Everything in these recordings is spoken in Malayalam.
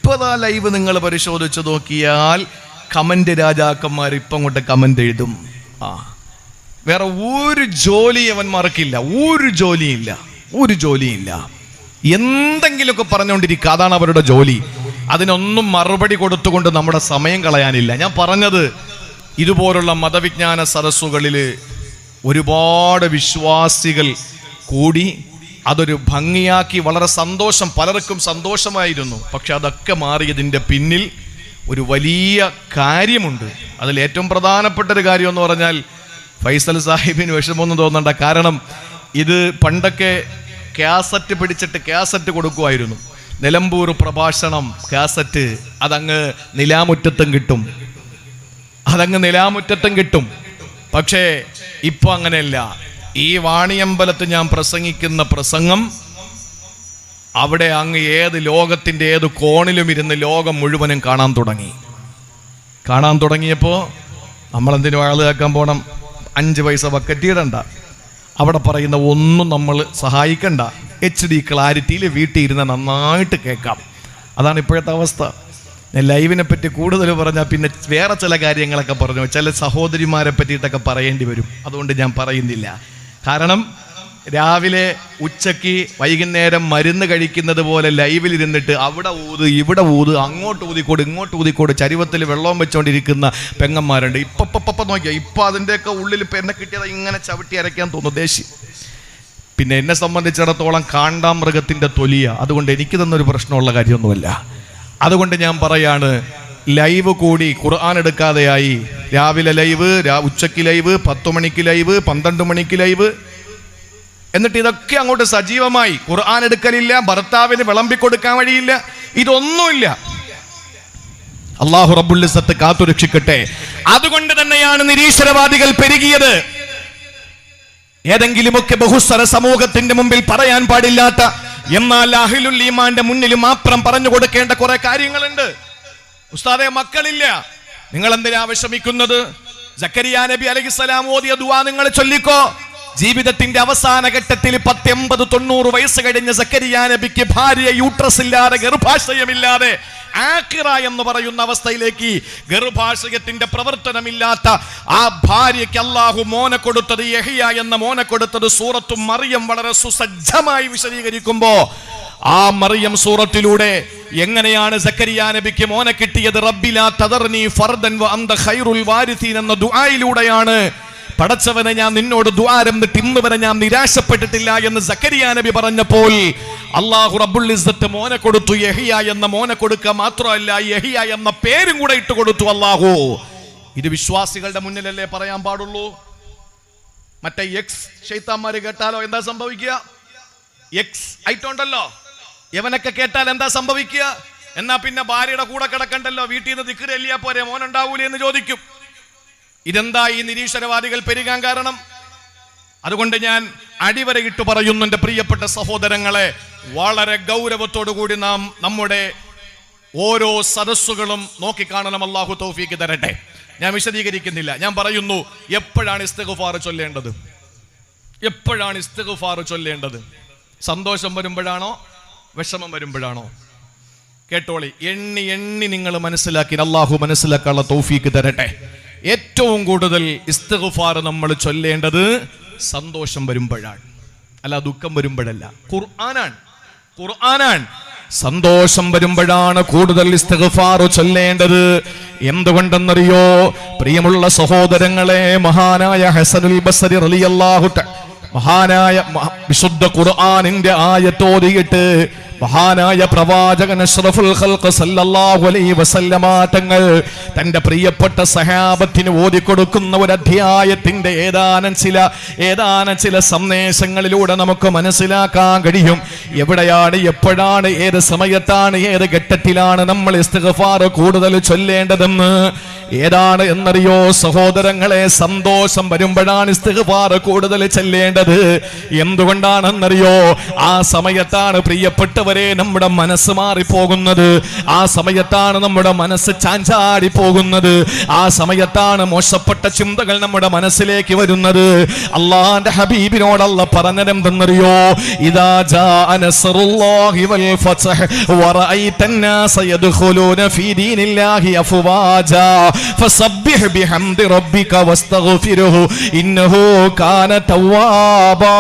ഇപ്പതാ ലൈവ് നിങ്ങൾ പരിശോധിച്ച് നോക്കിയാൽ കമന്റ് രാജാക്കന്മാർ ഇപ്പം അങ്ങോട്ട് കമന്റ് എഴുതും. വേറെ ഒരു ജോലി അവന്മാർക്കില്ല, ഒരു ജോലിയില്ല. എന്തെങ്കിലുമൊക്കെ പറഞ്ഞുകൊണ്ടിരിക്കുക, അതാണ് അവരുടെ ജോലി. അതിനൊന്നും മറുപടി കൊടുത്തുകൊണ്ട് നമ്മുടെ സമയം കളയാനില്ല. ഞാൻ പറഞ്ഞത്, ഇതുപോലുള്ള മതവിജ്ഞാന സദസ്സുകളിൽ ഒരുപാട് വിശ്വാസികൾ കൂടി അതൊരു ഭംഗിയാക്കി, വളരെ സന്തോഷം, പലർക്കും സന്തോഷമായിരുന്നു. പക്ഷെ അതൊക്കെ മാറിയതിൻ്റെ പിന്നിൽ ഒരു വലിയ കാര്യമുണ്ട്. അതിൽ ഏറ്റവും പ്രധാനപ്പെട്ട ഒരു കാര്യം എന്ന് പറഞ്ഞാൽ, ഫൈസൽ സാഹിബിന് വിഷമമൊന്നും തോന്നണ്ട. കാരണം ഇത് പണ്ടൊക്കെ കാസറ്റ് പിടിച്ചിട്ട് കാസറ്റ് കൊടുക്കുമായിരുന്നു. നിലമ്പൂർ പ്രഭാഷണം കാസറ്റ്, അതങ്ങ് നിലാമുറ്റത്തും കിട്ടും. പക്ഷേ ഇപ്പൊ അങ്ങനെയല്ല. ഈ വാണിയമ്പലത്ത് ഞാൻ പ്രസംഗിക്കുന്ന പ്രസംഗം അവിടെ അങ്ങ് ലോകത്തിന്റെ ഏത് കോണിലും ഇരുന്ന് ലോകം മുഴുവനും കാണാൻ തുടങ്ങിയപ്പോൾ നമ്മളെന്തിനും ആള് കേൾക്കാൻ പോണം? 5 പൈസ ബക്കറ്റിയിടണ്ട, അവിടെ പറയുന്ന ഒന്നും നമ്മൾ സഹായിക്കണ്ട. HD ക്ലാരിറ്റിയിൽ വീട്ടിൽ ഇരുന്ന് നന്നായിട്ട് കേൾക്കാം. അതാണ് ഇപ്പോഴത്തെ അവസ്ഥ. ഞാൻ ലൈവിനെ പറ്റി കൂടുതൽ പറഞ്ഞാൽ പിന്നെ വേറെ ചില കാര്യങ്ങളൊക്കെ പറഞ്ഞു, ചില സഹോദരിമാരെ പറ്റിയിട്ടൊക്കെ പറയേണ്ടി വരും. അതുകൊണ്ട് ഞാൻ പറയുന്നില്ല. കാരണം രാവിലെ ഉച്ചയ്ക്ക് വൈകുന്നേരം മരുന്ന് കഴിക്കുന്നത് പോലെ ലൈവിലിരുന്നിട്ട് അവിടെ ഊത് ഇവിടെ ഊത്, അങ്ങോട്ട് ഊതിക്കോട് ചരിവത്തിൽ വെള്ളവും വെച്ചുകൊണ്ടിരിക്കുന്ന പെങ്ങന്മാരുണ്ട്. ഇപ്പം നോക്കിയാൽ ഇപ്പം അതിൻ്റെയൊക്കെ ഉള്ളിൽ ഇപ്പം എന്നെ കിട്ടിയത് ഇങ്ങനെ ചവിട്ടി അരയ്ക്കാൻ തോന്നുന്നു ദേഷ്യം. പിന്നെ എന്നെ സംബന്ധിച്ചിടത്തോളം കാണ്ടാമൃഗത്തിൻ്റെ തൊലിയ. അതുകൊണ്ട് എനിക്ക് തന്നൊരു പ്രശ്നമുള്ള കാര്യമൊന്നുമല്ല. അതുകൊണ്ട് ഞാൻ പറയാണ്, ലൈവ് കൂടി ഖുർആൻ എടുക്കാതെയായി. രാവിലെ ലൈവ്, ഉച്ചയ്ക്ക് ലൈവ്, 10 മണിക്ക് ലൈവ്, 12 മണിക്ക് ലൈവ്. എന്നിട്ട് ഇതൊക്കെ അങ്ങോട്ട് സജീവമായി. ഖുർആൻ എടുക്കലില്ല, ഭർത്താവിന് വിളമ്പിക്കൊടുക്കാൻ വഴിയില്ല, ഇതൊന്നുമില്ല. അല്ലാഹു റബ്ബുൽ ഇസ്സത്ത് കാത്തുരക്ഷിക്കട്ടെ. അതുകൊണ്ട് തന്നെയാണ് നിരീശ്വരവാദികൾ പെരുകിയത്. ഏതെങ്കിലുമൊക്കെ ബഹുസ്വര സമൂഹത്തിന്റെ മുമ്പിൽ പറയാൻ പാടില്ലാത്ത, എന്നാൽ അഹ്ലുൽ ഈമാന്റെ മുന്നിൽ മാത്രം പറഞ്ഞു കൊടുക്കേണ്ട കുറെ കാര്യങ്ങളുണ്ട്. ഉസ്താദെ, മക്കളില്ല, നിങ്ങൾ എന്തിനാ വിഷമിക്കുന്നത്? സക്കരിയ നബി അലൈഹിസ്സലാം ഓതിയ ദുആ നിങ്ങൾ ചൊല്ലിക്കോ. ജീവിതത്തിന്റെ അവസാന ഘട്ടത്തിൽ 80-90 വയസ്സ് കഴിഞ്ഞ സക്കരിയ നബിക്ക് ഭാര്യ യൂട്രസ് ഇല്ലാതെ, ഗർഭാശയമില്ലാതെ, ആഖിറ എന്ന് പറയുന്ന അവസ്ഥയിലേക്ക്, ഗർഭാശയത്തിന്റെ പ്രവർത്തനമില്ലാത്ത ആ ഭാര്യയ്ക്ക് അല്ലാഹു മോനെ കൊടുത്തത്, യഹ്യ എന്ന മോനെ കൊടുത്തത് സൂറത്തു മറിയം വളരെ സുസജ്ജമായി വിശദീകരിക്കുമ്പോ, ആ മറിയം സൂറത്തിലൂടെ എങ്ങനെയാണ് സക്കരിയ നബിക്ക് മോനെ കിട്ടിയത്? റബ്ബി ലാ തദർനി ഫർദൻ വ അന്ത ഖൈറുൽ വാരിസീൻ എന്ന ദുആയിലൂടെയാണ്. പടച്ചവനെ, ഞാൻ നിന്നോട് ദുആരംഭിട്ട് ഇന്ന് വരെ ഞാൻ നിരാശപ്പെട്ടിട്ടില്ല എന്ന് സക്കരിയ നബി പറഞ്ഞപ്പോൾ അല്ലാഹു റബ്ബുൽ ഇസ്സത്ത് മോനെ കൊടുത്തു. യഹ്യ എന്ന മോനെ കൊടുക്കുക മാത്രമല്ല, യഹ്യ എന്ന പേരും കൂടെ ഇട്ട് കൊടുത്തു അല്ലാഹു. ഇത് വിശ്വാസികളുടെ മുന്നിലല്ലേ പറയാൻ പാടുള്ളൂ. മറ്റേ എക്സ് ശൈത്താന്മാര് കേട്ടാലോ എന്താ സംഭവിക്കുക? എക്സ് ഐറ്റുണ്ടല്ലോ, എവനൊക്കെ കേട്ടാൽ എന്താ സംഭവിക്കുക? എന്നാ പിന്നെ ഭാര്യയുടെ കൂടെ കിടക്കണ്ടല്ലോ, വീട്ടിൽ നിന്ന് ദിക്ർ ചൊല്ലിയാ പോരെ, മോനുണ്ടാവൂലേ എന്ന് ചോദിക്കും. ഇതെന്താ ഈ നിരീശ്വരവാദികൾ പെരുകാൻ കാരണം? അതുകൊണ്ട് ഞാൻ അടിവരയിട്ട് പറയുന്നു, എൻ്റെ പ്രിയപ്പെട്ട സഹോദരങ്ങളെ, വളരെ ഗൗരവത്തോടു കൂടി നാം നമ്മുടെ ഓരോ സദസ്സുകളും നോക്കിക്കാണണം. അല്ലാഹു തൗഫീഖ് തരട്ടെ. ഞാൻ വിശദീകരിക്കുന്നില്ല. ഞാൻ പറയുന്നു, എപ്പോഴാണ് ഇസ്തിഗ്ഫാർ ചൊല്ലേണ്ടത്? സന്തോഷം വരുമ്പോഴാണോ വിഷമം വരുമ്പോഴാണോ? കേട്ടോളി, എണ്ണി എണ്ണി നിങ്ങൾ മനസ്സിലാക്കി അല്ലാഹു മനസ്സിലാക്കാനുള്ള തൗഫീഖ് തരട്ടെ. ഏറ്റവും കൂടുതൽ ഇസ്തിഗ്ഫാർ നമ്മൾ ചൊല്ലേണ്ടത് സന്തോഷം വരുമ്പോഴാണ്, അല്ല ദുഃഖം വരുമ്പോഴല്ല. ഖുർആനാണ്. സന്തോഷം വരുമ്പോഴാണ് കൂടുതൽ ഇസ്തിഗ്ഫാർ ചൊല്ലേണ്ടത്. എന്തുകൊണ്ടെന്നറിയോ പ്രിയമുള്ള സഹോദരങ്ങളെ? മഹാനായ ഹസനുൽ ബസ്രി റളിയല്ലാഹു തആല, മഹാനായ വിശുദ്ധ ഖുർആനിന്റെ ആയത്തോതിയിട്ട് മഹാനായ പ്രവാചകൻ അഷ്റഫുൽ ഖൽഖ് സല്ലല്ലാഹു അലൈഹി വസല്ലമ തങ്ങൾ തന്റെ പ്രിയപ്പെട്ട സഹാബത്തിന് ഓതിക്കൊടുക്കുന്ന ഒരു അധ്യായത്തിന്റെ ഏതാനും ചില സന്ദേശങ്ങളിലൂടെ നമുക്ക് മനസ്സിലാക്കാൻ കഴിയും എവിടെയാണ്, എപ്പോഴാണ്, ഏത് സമയത്താണ്, ഏത് ഘട്ടത്തിലാണ് നമ്മൾ ഇസ്തിഗ്ഫാർ കൂടുതൽ ചൊല്ലേണ്ടതെന്ന്. ഏതാണ് എന്നറിയോ സഹോദരങ്ങളെ? സന്തോഷം വരുമ്പോഴാണ് ഇസ്തിഗ്ഫാർ കൂടുതൽ ചൊല്ലേണ്ടത്. എന്തുകൊണ്ടാണെന്നറിയോ? ആ സമയത്താണ് പ്രിയപ്പെട്ടവർ പ്രിയപ്പെട്ടവരെ, നമ്മുടെ മനസ്സ് മാറിപ്പോകുന്നത്. ആ സമയത്താണ് നമ്മുടെ മനസ്സ് ചാഞ്ചാടി പോകുന്നത്. ആ സമയത്താണ് മോശപ്പെട്ട ചിന്തകൾ നമ്മുടെ മനസ്സിലേക്ക് വരുന്നത്. അള്ളാന്റെ ഹബീബിനോട് അല്ലാഹ് പറഞ്ഞതെന്തെന്നറിയോ? ഇദാ ജാഅ നസ്റുല്ലാഹി വൽ ഫത്ഹ് വറഅയ്ത الناس يدخلون في دين الله أفواجا فسبح بحمد ربك واستغفره إنه كان توابا.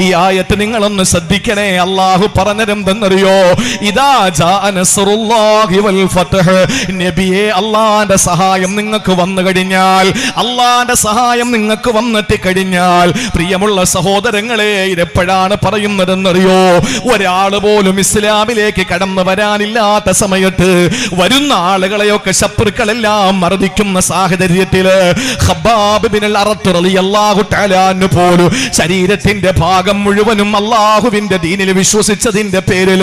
ഈ ആയത്ത് നിങ്ങളൊന്ന് ശ്രദ്ധിക്കണേ. അല്ലാഹു പറഞ്ഞതെന്തെന്നറിയോ? ഇദാ ജാഅ നസ്റുല്ലാഹി വൽ ഫത്ഹ്, നബിയേ, അല്ലാഹുവിന്റെ സഹായം നിങ്ങൾക്ക് വന്നു കഴിഞ്ഞാൽ, അല്ലാഹുവിന്റെ സഹായം നിങ്ങൾക്ക് വന്നെത്തി കഴിഞ്ഞാൽ, പ്രിയമുള്ള സഹോദരങ്ങളെ, ഇതെപ്പോഴാണ് പറയുന്നതെന്നറിയോ? ഒരാൾ പോലും ഇസ്ലാമിലേക്ക് കടന്നു വരാനില്ലാത്ത സമയത്ത് വരുന്ന ആളുകളെയൊക്കെ ശത്രുക്കളെല്ലാം മർദ്ദിക്കുന്ന സാഹചര്യത്തിൽ ഖബ്ബാബ് ബിൻ അൽ-അറത്ത് റളിയല്ലാഹു തആല അൻഹു പോലും ശരീരത്തിന്റെ ഭാഗം മുഴുവനും അല്ലാഹുവിന്റെ ദീനിൽ വിശ്വസിച്ചതിന്റെ പേരിൽ,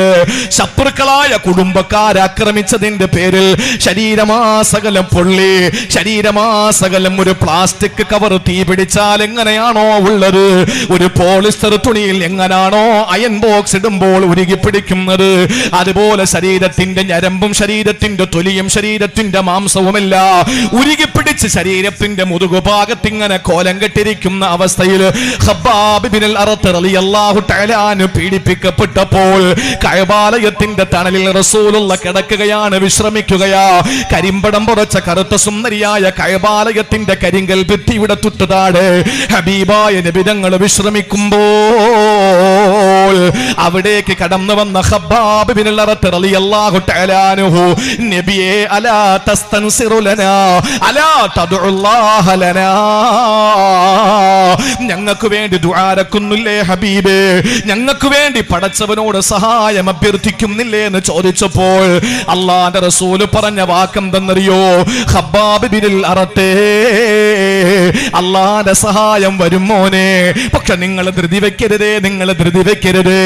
ശത്രുക്കളായ കുടുംബക്കാരെ ആക്രമിച്ചതിന്റെ പേരിൽ ശരീരമാസകലം പൊള്ളി, ശരീരമാസകലം ഒരു പ്ലാസ്റ്റിക് കവർ തീ പിടിച്ചാൽ എങ്ങനെയാണോ ഉള്ളത്, ഒരു പോളിസ്റ്റർ തുണിയിൽ എങ്ങനാണോ അയൺ ബോക്സ് ഇടുമ്പോൾ ഉരുകി പിടിക്കുന്നത്, അതുപോലെ ശരീരത്തിന്റെ ഞരമ്പും ശരീരത്തിന്റെ തൊലിയും ശരീരത്തിന്റെ മാംസവുമല്ല ഉരുകിപ്പിടിച്ച് ശരീരത്തിന്റെ മുതുകുഭാഗത്ത് ഇങ്ങനെ കോലം കെട്ടിരിക്കുന്ന അവസ്ഥയിൽ ഖബ്ബാബ് ബിൻ അൽ-അറത്ത് റളിയല്ലാഹു തആല അൻഹു പീഡിപ്പിക്കപ്പെട്ടപ്പോൾ കഅബാലയത്തിന്റെ തണലിൽ റസൂലുള്ളാഹി കിടക്കുകയാണ്, വിശ്രമിക്കുകയാ. കരിമ്പടം പുറച്ച കറുത്ത സുന്ദരിയായ കഅബാലയത്തിന്റെ കരിങ്കൽ ഭിത്തിയുടെ തൊട്ടുതാഴെ ഹബീബായ നബി തങ്ങൾ വിശ്രമിക്കുമ്പോൾ അവിടേക്ക് കടന്നു വന്ന ഖബ്ബാബ് ബിൻ അൽ-അറത്ത് റളിയല്ലാഹു തആല അൻഹു, നബിയേ, അലാ തസ്തൻസിറു ലനാ അലാ തദ്ഉല്ലാഹ ലനാ, ഞങ്ങൾക്ക് വേണ്ടി ദുആരക്കുന്നില്ലേ ഹബീബേ, ഞങ്ങൾക്ക് വേണ്ടി പടച്ചവനോട് സഹായം അഭ്യർത്ഥിക്കുന്നില്ലേ എന്ന് ചോദിച്ചപ്പോൾ അല്ലാഹുവിന്റെ റസൂല് പറഞ്ഞ വാക്കെന്തെന്നറിയോ? ഖബ്ബാബ് ബിൻ അൽ-അറത്ത്, അല്ലാഹുവിന്റെ സഹായം വരും മോനെ, പക്ഷെ നിങ്ങൾ ധൃതി വെക്കരുതേ, നിങ്ങൾ ധൃതി വെക്കരുത്.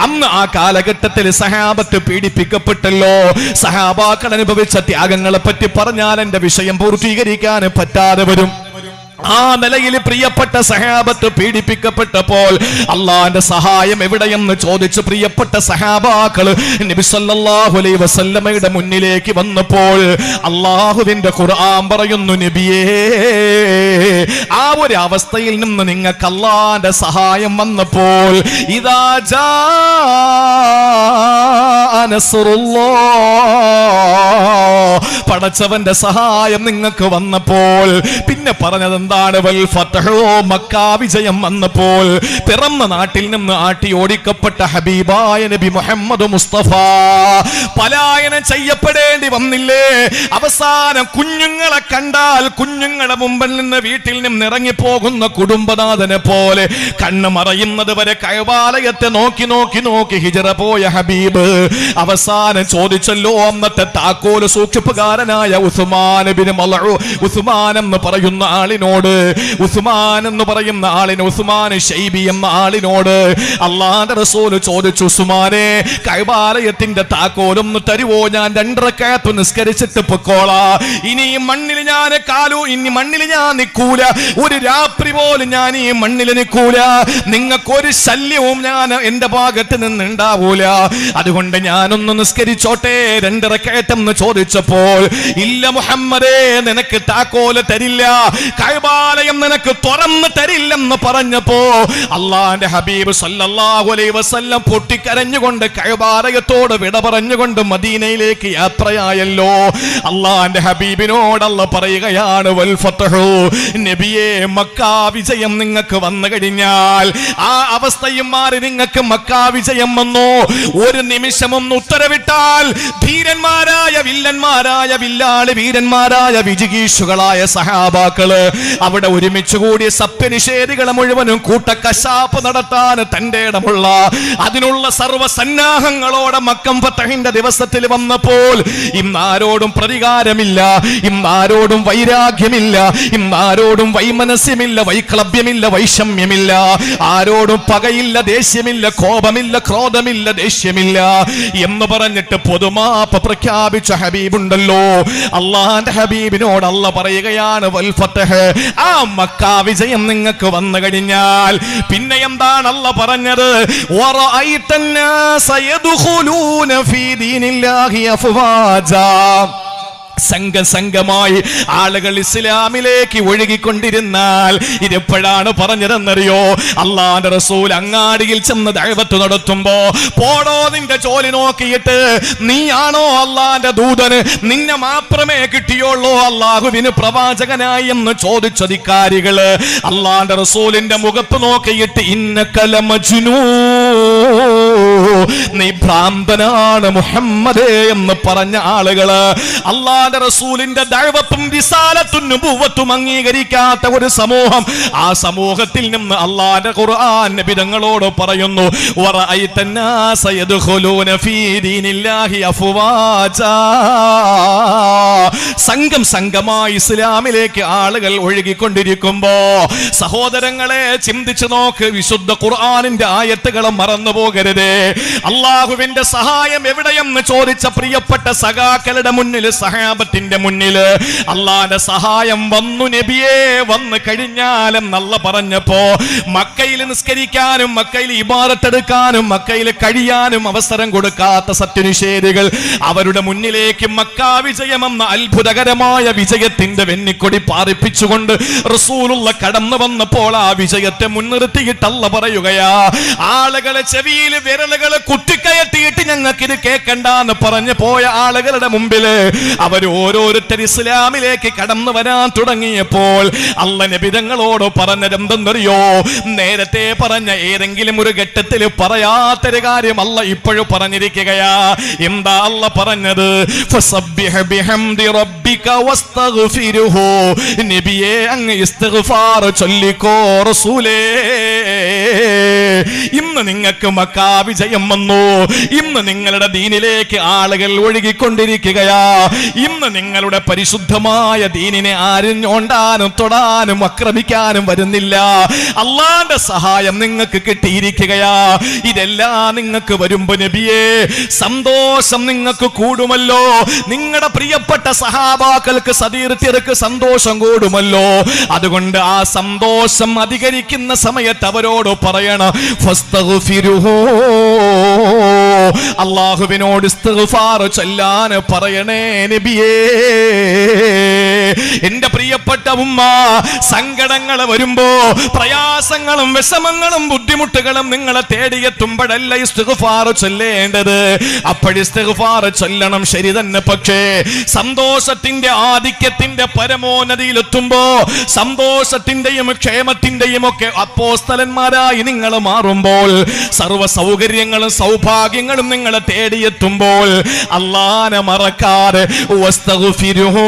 അന്ന് ആ കാലഘട്ടത്തിൽ സഹാബത്ത് പീഡിപ്പിക്കപ്പെട്ടല്ലോ. സഹാബാക്കൾ അനുഭവിച്ച ത്യാഗങ്ങളെ പറ്റി പറഞ്ഞാൽ എന്റെ വിഷയം പൂർത്തീകരിക്കാൻ പറ്റാതെ വരും. ആ നിലയിൽ പ്രിയപ്പെട്ട സഹാബത്ത് പീഡിപ്പിക്കപ്പെട്ടപ്പോൾ അള്ളാന്റെ സഹായം എവിടെയെന്ന് ചോദിച്ച് പ്രിയപ്പെട്ട സഹാബാക്കൾ നബി സല്ലല്ലാഹു അലൈഹി വസല്ലമയുടെ മുന്നിലേക്ക് വന്നപ്പോൾ അള്ളാഹുവിന്റെ ഖുർആൻ പറയുന്നു, നബിയേ, ആ ഒരു അവസ്ഥയിൽ നിന്ന് നിങ്ങൾക്ക് അള്ളാന്റെ സഹായം വന്നപ്പോൾ ഇദാ ജാഅ നസ്റുല്ലാഹ്, പടച്ചവന്റെ സഹായം നിങ്ങൾക്ക് വന്നപ്പോൾ പിന്നെ പറഞ്ഞത് എന്താണ്? വൽ ഫത്ഹു, മക്കാ വിജയം വന്നപ്പോൾ പിറന്ന നാട്ടിൽ നിന്ന് ആട്ടി ഓടിക്കപ്പെട്ട ഹബീബായ നബി മുഹമ്മദ് മുസ്തഫ പലായനം ചെയ്യപ്പെടേണ്ടി വന്നില്ലേ? അവസാനം കുഞ്ഞുങ്ങളെ കണ്ടാൽ കുഞ്ഞുങ്ങളുടെ മുമ്പിൽ നിന്ന് വീട്ടിൽ നിന്ന് ഇറങ്ങിപ്പോകുന്ന കുടുംബനാഥനെ പോലെ കണ്ണ് മറയുന്നത് വരെ കഅബാലയത്തെ നോക്കി നോക്കി നോക്കി ഹിജറ പോയ ഹബീബ് അവസാനം ചോദിച്ചല്ലോ അന്നത്തെ താക്കോല് സൂക്ഷിപ്പുകാരനായ ഉസ്മാൻ ബിൻ മൽഊൻ, ഉസ്മാൻ എന്ന് പറയുന്ന ആളിനോട്, ഉസ്മാൻ എന്ന് പറയുന്ന ആളിന്, ഉസ്മാൻ ശൈബി എന്ന ആളിനോട് അല്ലാഹുവിന്റെ റസൂൽ ചോദിച്ചു, ഉസ്മാനെ, കഅബാലയത്തിന്റെ താക്കോലൊന്ന് തരുവോ? ഞാൻ 2 റക്അത്ത് നിസ്കരിച്ചിട്ട് പൊക്കോളാ. ഇനി ഈ മണ്ണിൽ ഞാൻ ഇനി മണ്ണിൽ ഞാൻ നിൽക്കൂല, ഒരു രാത്രി പോലും ഞാൻ ഈ മണ്ണിൽ നിൽക്കൂല, നിങ്ങൾക്കൊരു ശല്യവും ഞാൻ എന്റെ ഭാഗത്ത് നിന്ന് ഉണ്ടാവൂല, അതുകൊണ്ട് ഞാനൊന്ന് നിസ്കരിച്ചോട്ടെ 2 റക്അത്ത് എന്ന് ചോദിച്ചപ്പോൾ, ഇല്ല മുഹമ്മദേ, നിനക്ക് താക്കോല് തരില്ല, കഅബാലയം നിനക്ക് തുറന്നു തരില്ലെന്ന് പറഞ്ഞപ്പോ അള്ളാന്റെ ഹബീബ് സല്ലല്ലാഹു അലൈഹി വസല്ലം പൊട്ടിക്കരഞ്ഞുകൊണ്ട് കഅബാലയത്തോട് വിട പറഞ്ഞുകൊണ്ട് മദീനയിലേക്ക് യാത്രയായല്ലോ. അള്ളാന്റെ ഹബീബിനോട് അല്ലാഹ് പറയുകയാണ്, വൽ ഫത്ഹു, നബിയേ, മക്കാ വിജയം നിങ്ങൾക്ക് വന്നു കഴിഞ്ഞാൽ, ആ അവസ്ഥയും മാറി നിങ്ങൾക്ക് മക്കാ വിജയം വന്നു, ഒരു നിമിഷം ഒന്ന് ഉത്തരവിട്ടാൽ ധീരന്മാരായ വില്ലന്മാരായ വില്ലാളി വീരന്മാരായ വിജിഗീഷുകളായ സഹാബാക്കള് അവിടെ ഒരുമിച്ച് കൂടിയ സത്യനിഷേധികളെ മുഴുവനും കൂട്ടക്കശാപ്പ് നടത്താൻ തന്റെ ഇടമുള്ള അതിനുള്ള സർവ്വസന്നാഹങ്ങളോടെ മക്കം ഫതഹിന്റെ ദിവസത്തിൽ വന്നപ്പോൾ ഇന്നാരോടും പ്രതികാരമില്ല, ഇന്നാരോടും വൈരാഗ്യമില്ല, ഇന്നാരോടും വൈമനസ്യമില്ല, വൈക്ലഭ്യമില്ല, വൈഷമ്യമില്ല, ആരോടും പകയില്ല, ദേഷ്യമില്ല, കോപമില്ല, ക്രോധമില്ല, ദേഷ്യമില്ല എന്ന് പറഞ്ഞിട്ട് പൊതുമാപ്പ് പ്രഖ്യാപിച്ച ഹബീബുണ്ടല്ലോ. അള്ളാന്റെ ഹബീബിനോട് അല്ല പറയുകയാണ് വൽ ഫത്ഹ്, ആ മക്ക വിജയം നിങ്ങൾക്ക് വന്നു കഴിഞ്ഞാൽ പിന്നെ എന്താണ് അല്ല പറഞ്ഞത്? വറഅയ്തന്നാസ യദ്ഖുലൂന ഫീ ദീനില്ലാഹി അഫ്വാജാ, സംഘമായി ആളുകൾ ഇസ്ലാമിലേക്ക് ഒഴുകിക്കൊണ്ടിരുന്നാൽ ഇതെപ്പോഴാണ് പറഞ്ഞതെന്നറിയോ? അള്ളാന്റെ റസൂൽ അങ്ങാടിയിൽ ചെന്ന് ദഅവത്ത് നടത്തുമ്പോ, പോടോ നിന്റെ ജോലി നോക്കിയിട്ട്, നീയാണോ അള്ളാന്റെ ദൂതന്? നിന്നെ മാത്രമേ കിട്ടിയുള്ളൂ അള്ളാഹുവിന് പ്രവാചകനായി എന്ന് ചോദിച്ചധികാരികള് അള്ളാന്റെ റസൂലിന്റെ മുഖത്ത് നോക്കിയിട്ട് ഇന്നക ലമജ്നൂൻ, നീ ഭ്രാന്തനാണ് മുഹമ്മദേ എന്ന് പറഞ്ഞ ആളുകള് അള്ളാന്റെ റസൂലിന്റെ ദഅവത്തും റിസാലത്തും നുബുവത്തും അംഗീകരിക്കാത്ത ഒരു സമൂഹം, ആ സമൂഹത്തിൽ നിന്ന് അള്ളാന്റെ ഖുർആൻ നബി തങ്ങളോട് പറയുന്നു വറഅയ്തന്നാസ യദ്ഖുലൂന ഫീ ദീനില്ലാഹി അഫ്വാജാ, സംഘമായി ഇസ്ലാമിലേക്ക് ആളുകൾ ഒഴുകിക്കൊണ്ടിരിക്കുമ്പോ സഹോദരങ്ങളെ ചിന്തിച്ചു നോക്ക്. വിശുദ്ധ ഖുർആനിന്റെ ആയത്തുകൾ മറന്നു പോകരുത്. അള്ളാഹുവിന്റെ സഹായം എവിടെയെന്ന് ചോദിച്ച പ്രിയപ്പെട്ട സഖാക്കളുടെ മുന്നിൽ, സഹാബത്തിന്റെ മുന്നിൽ അള്ളാന്റെ സഹായം വന്നു നബിയേ, വന്നു കഴിഞ്ഞാലെന്നല്ല പറഞ്ഞപ്പോ മക്കയിൽ നിസ്കരിക്കാനും മക്കയിൽ ഇബാദത്ത് എടുക്കാനും മക്കയിൽ കഴിയാനും അവസരം കൊടുക്കാത്ത സത്യനിഷേധികൾ അവരുടെ മുന്നിലേക്ക് മക്ക വിജയമെന്ന അത്ഭുതകരമായ വിജയത്തിന്റെ വെന്നിക്കൊടി പാറിപ്പിച്ചുകൊണ്ട് റസൂലുള്ള കടന്നു വന്നപ്പോൾ ആ വിജയത്തെ മുൻനിർത്തിയിട്ടല്ല പറയുകയാ, ആളുകളെ ചെവിയിൽ വിരലുകൾ കുത്തിക്കയറ്റിയിട്ട് ഞങ്ങൾക്ക് ഇത് കേൾക്കണ്ടെന്ന് പറഞ്ഞു പോയ ആളുകളുടെ മുമ്പില് അവർ ഓരോരുത്തർ ഇസ്ലാമിലേക്ക് കടന്നു വരാൻ തുടങ്ങിയപ്പോൾ അല്ല നബി തങ്ങളോട് പറഞ്ഞത് എന്തെന്നറിയോ? നേരത്തെ പറഞ്ഞ ഏതെങ്കിലും ഒരു ഘട്ടത്തിൽ പറയാത്തൊരു കാര്യം അല്ല ഇപ്പോഴും പറഞ്ഞിരിക്കുകയാ. എന്താ അല്ല പറഞ്ഞത്? ഫസബ്ബിഹ് ബിഹംദി റബ്ബിക വസ്തഗ്ഫിർഹു, നബിയേ അങ്ങ് ഇസ്തിഗ്ഫാർ ചൊല്ലിക്കോ റസൂലേ. ഇന്ന് നിങ്ങൾക്ക് മക്കാ വിജയം വന്നു, ഇന്ന് നിങ്ങളുടെ ദീനിലേക്ക് ആളുകൾ ഒഴുകിക്കൊണ്ടിരിക്കുകയാ, ഇന്ന് നിങ്ങളുടെ പരിശുദ്ധമായ ദീനിനെ ആരും ഞോണ്ടാനും തൊടാനും ആക്രമിക്കാനും വരുന്നില്ല. അള്ളാന്റെ സഹായം നിങ്ങൾക്ക് കിട്ടിയിരിക്കുകയാ. ഇതെല്ലാം നിങ്ങൾക്ക് വരുമ്പോ നബിയേ സന്തോഷം നിങ്ങൾക്ക് കൂടുമല്ലോ. നിങ്ങളുടെ പ്രിയപ്പെട്ട സഹാബാക്കൾക്ക് സതീർത്ഥ്യർക്ക് സന്തോഷം കൂടുമല്ലോ. അതുകൊണ്ട് ആ സന്തോഷം അധികരിക്കുന്ന സമയത്ത് അവരോട് പറയണം ഫസ്തഗ്ഫിറുഹു, അല്ലാഹുവിനോട് ഇസ്തിഗ്ഫാർ ചൊല്ലാൻ പറയണേ നബിയേ. എന്റെ പ്രിയപ്പെട്ട ഉമ്മ, സങ്കടങ്ങൾ വരുമ്പോ, പ്രയാസങ്ങളും വിഷമങ്ങളും ബുദ്ധിമുട്ടുകളും നിങ്ങളെ തേടിയെത്തുമ്പോഴല്ല ഇസ്തിഗ്ഫാർ ചൊല്ലേണ്ടത്. അപ്പോഴിസ്തിഗ്ഫാർ ചൊല്ലണം, ശരി തന്നെ. പക്ഷേ സന്തോഷത്തിന്റെ ആധിക്യത്തിന്റെ പരമോന്നതിയിലെത്തുമ്പോ, സന്തോഷത്തിന്റെയും ക്ഷേമത്തിന്റെയും ഒക്കെ അപ്പോസ്തലന്മാരായി നിങ്ങൾ മാറുമ്പോൾ, സർവ്വ സൗകര്യങ്ങളും സൗഭാഗ്യങ്ങളും നിങ്ങളെ തേടിയെത്തുമ്പോൾ അല്ലാഹനെ മറക്കാതെ വസ്തഗ്ഫിറുഹു,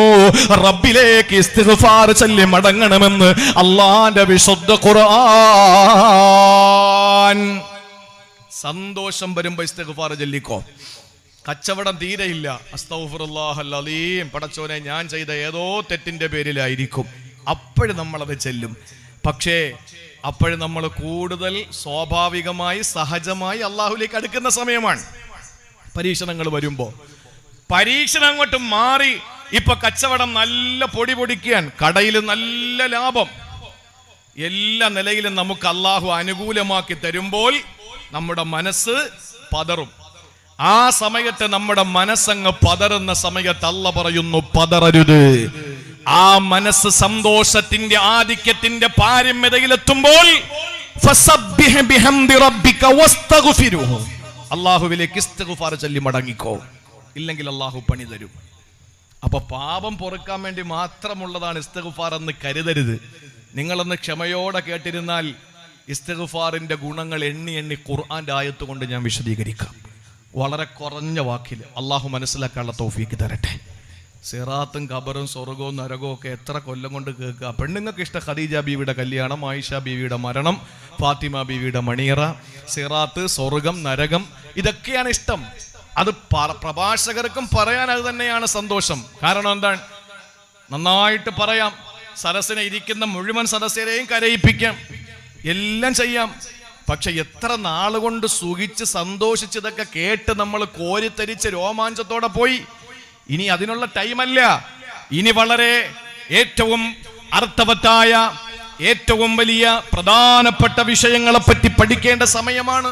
റബ്ബിലേക്ക് ഇസ്തിഗ്ഫാർ ചൊല്ലി മടങ്ങണമെന്ന് അല്ലാഹുവിന്റെ വിശുദ്ധ ഖുർആൻ. സന്തോഷം വരുമ്പോ ഇസ്തിഗ്ഫാർ ചൊല്ലിക്കോ. കച്ചവടം തീരെയില്ല, അസ്തഗ്ഫിറുല്ലാഹൽ അലീം, പടച്ചോനെ ഞാൻ ചെയ്ത ഏതോ തെറ്റിന്റെ പേരിലായിരിക്കും, അപ്പോഴും നമ്മളത് ചെല്ലും. പക്ഷേ അപ്പോഴും നമ്മൾ കൂടുതൽ സ്വാഭാവികമായി സഹജമായി അള്ളാഹുലേക്ക് അടുക്കുന്ന സമയമാണ്. പരീക്ഷണങ്ങൾ വരുമ്പോ പരീക്ഷണം അങ്ങോട്ട് മാറി, ഇപ്പൊ കച്ചവടം നല്ല പൊടിക്കാൻ, കടയിൽ നല്ല ലാഭം, എല്ലാ നിലയിലും നമുക്ക് അള്ളാഹു അനുകൂലമാക്കി തരുമ്പോൾ നമ്മുടെ മനസ്സ് പതറും. ആ സമയത്ത് നമ്മുടെ മനസ്സങ്ങ് പതറുന്ന സമയത്ത് അല്ല പറയുന്നു പതറരുത്. ആ മനസ്സ് സന്തോഷത്തിന്റെ ആധിക്യത്തിന്റെ പാരമ്യതയിലെത്തുമ്പോൾ ഫസബ്ബിഹ് ബിഹംദി റബ്ബിക വസ്തഗ്ഫിറുഹു, അല്ലാഹുവിലേക്ക് ഇസ്തിഗ്ഫാർ ചൊല്ലി മടങ്ങിക്കോ, ഇല്ലെങ്കിൽ അല്ലാഹു പണി തരും. അപ്പൊ പാപം പൊറുക്കാൻ വേണ്ടി മാത്രമുള്ളതാണ് ഇസ്തിഗ്ഫാർ എന്ന് കരുതരുത്. നിങ്ങളൊന്ന് ക്ഷമയോടെ കേട്ടിരുന്നാൽ ഇസ്തിഗ്ഫാറിന്റെ ഗുണങ്ങൾ എണ്ണി ഖുർആന്റെ ആയത്ത് കൊണ്ട് ഞാൻ വിശദീകരിക്കാം. വളരെ കുറഞ്ഞ വാക്കിൽ അള്ളാഹു മനസ്സിലാക്കാനുള്ള തൗഫീക്ക് തരട്ടെ. സിറാത്തും ഖബറും സ്വർഗവും നരകവും ഒക്കെ എത്ര കൊല്ലം കൊണ്ട് കേൾക്കുക. പെണ്ണുങ്ങൾക്ക് ഇഷ്ടം ഖദീജ ബീവിയുടെ കല്യാണം, ആയിഷ ബീവിയുടെ മരണം, ഫാത്തിമ ബീവിയുടെ മണിയറ, സിറാത്ത്, സ്വർഗം, നരകം, ഇതൊക്കെയാണ് ഇഷ്ടം. അത് പ്രഭാഷകർക്കും പറയാൻ അത് തന്നെയാണ് സന്തോഷം. കാരണം എന്താണ്? നന്നായിട്ട് പറയാം, സദസ്സിനെ ഇരിക്കുന്ന മുഴുവൻ സദസ്യരെയും കരയിപ്പിക്കാം, എല്ലാം ചെയ്യാം. പക്ഷെ എത്ര നാളുകൊണ്ട് സുഖിച്ച് സന്തോഷിച്ചതൊക്കെ കേട്ട് നമ്മൾ കോരിത്തരിച്ച് രോമാഞ്ചത്തോടെ പോയി. ഇനി അതിനുള്ള ടൈമല്ല. ഇനി വളരെ ഏറ്റവും അർത്ഥവത്തായ ഏറ്റവും വലിയ പ്രധാനപ്പെട്ട വിഷയങ്ങളെ പറ്റി പഠിക്കേണ്ട സമയമാണ്.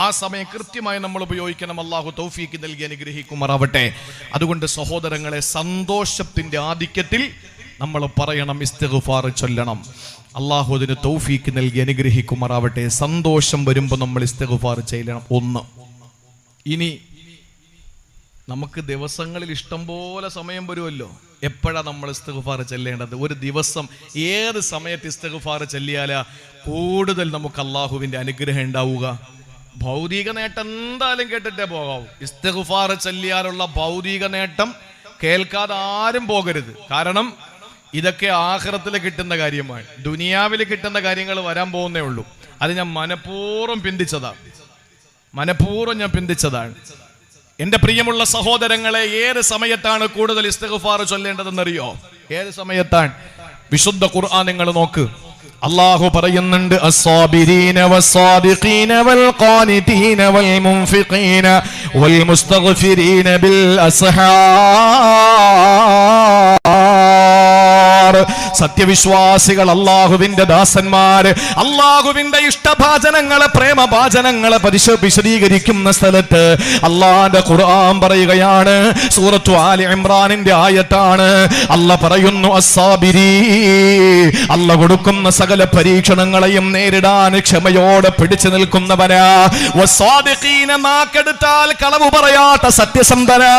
ആ സമയം കൃത്യമായി നമ്മൾ ഉപയോഗിക്കണം. അള്ളാഹു തൗഫീക്ക് നൽകി അനുഗ്രഹിക്കുമാറാവട്ടെ. അതുകൊണ്ട് സഹോദരങ്ങളെ, സന്തോഷത്തിന്റെ ആധിക്യത്തിൽ നമ്മൾ പറയണം, ഇസ്തിഗ്ഫാർ ചൊല്ലണം. അള്ളാഹു അതിന് തൗഫീക്ക് നൽകി അനുഗ്രഹിക്കുമാറാവട്ടെ. സന്തോഷം വരുമ്പോൾ നമ്മൾ ഇസ്തിഗ്ഫാർ ചെയ്യണം. ഒന്ന്, ഇനി നമുക്ക് ദിവസങ്ങളിൽ ഇഷ്ടം പോലെ സമയം വരുമല്ലോ. എപ്പോഴാണ് നമ്മൾ ഇസ്തിഗ്ഫാർ ചെല്ലേണ്ടത്? ഒരു ദിവസം ഏത് സമയത്ത് ഇസ്തിഗ്ഫാർ ചെല്ലിയാലാ കൂടുതൽ നമുക്ക് അള്ളാഹുവിന്റെ അനുഗ്രഹം ഉണ്ടാവുക? ഭൗതിക നേട്ടം എന്തായാലും കേട്ടിട്ടേ പോകാവൂ. ഇസ്തിഗ്ഫാർ ചെല്ലിയാലുള്ള ഭൗതിക നേട്ടം കേൾക്കാതെ ആരും പോകരുത്. കാരണം ഇതൊക്കെ ആഖിറത്തിൽ കിട്ടുന്ന കാര്യമാണ്. ദുനിയാവിൽ കിട്ടുന്ന കാര്യങ്ങൾ വരാൻ പോകുന്നേ ഉള്ളൂ. അത് ഞാൻ മനഃപൂർവ്വം പിന്തിച്ചതാണ്. എന്റെ പ്രിയമുള്ള സഹോദരങ്ങളെ, ഏത് സമയത്താണ് കൂടുതൽ ഇസ്തിഗ്ഫാർ ചൊല്ലേണ്ടതെന്നറിയോ? ഏത് സമയത്താണ്? വിശുദ്ധ ഖുർആൻ നിങ്ങൾ നോക്ക്. അല്ലാഹു പറയുന്നുണ്ട്, അസ്സാബിരീന വസ്സാദിഖീന വൽഖാനിതീന വൽമുൻഫിഖീന വൽമുസ്തഗ്ഫിരീന ബിൽ അസ്ഹാർ. സത്യവിശ്വാസികൾ, അള്ളാഹുവിന്റെ ദാസന്മാര്, അള്ളാഹുവിന്റെ ഇഷ്ടഭാചനങ്ങളെ പ്രേമഭാചനങ്ങളെ വിശദീകരിക്കുന്ന സ്ഥലത്ത് അള്ളാന്റെ ഖുർആൻ പറയുകയാണ്. സൂറത്തു ആലി ഇംറാനിന്റെ ആയത്താണ്. അല്ലാഹ് പറയുന്നു, അസ്സാബിരീ, അല്ലാഹ് കൊടുക്കുന്ന സകല പരീക്ഷണങ്ങളെയും നേരിടാൻ ക്ഷമയോടെ പിടിച്ചു നിൽക്കുന്നവനാ. വസ്സാദിഖീന, നാക്കെടുത്താൽ കളവ് പറയാത്ത സത്യസന്ധനാ.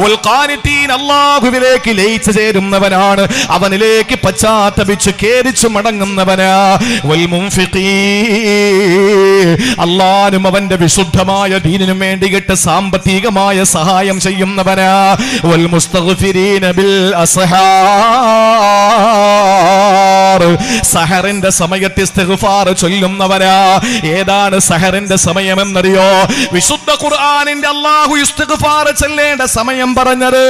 വൽഖാനിതീൻ, അല്ലാഹുവിലേക്ക് ലയിച്ചു ചേരുന്നവനാണ്, അവനിലേക്ക് പശ്ചാത്തപിച്ച് കേരിച്ചു മടങ്ങുന്നവനാ. അല്ലാഹുവിനും അവന്റെ വിശുദ്ധമായ ദീനിനും വേണ്ടിയിട്ട് സാമ്പത്തികമായ സഹായം ചെയ്യുന്നവനാ. വൽമുസ്തഗ്ഫിരീന ബിൽ അസ്ഹാർ, സഹറിന്റെ സമയത്ത് ഇസ്തിഗ്ഫാർ ചൊല്ലുന്നവനാ. ഏതാണ് സഹറിന്റെ സമയമെന്നറിയോ? വിശുദ്ധ ഖുർആനിന്റെ അല്ലാഹു ഇസ്തിഗ്ഫാർ ചൊല്ലേണ്ട സമയം പറഞ്ഞത്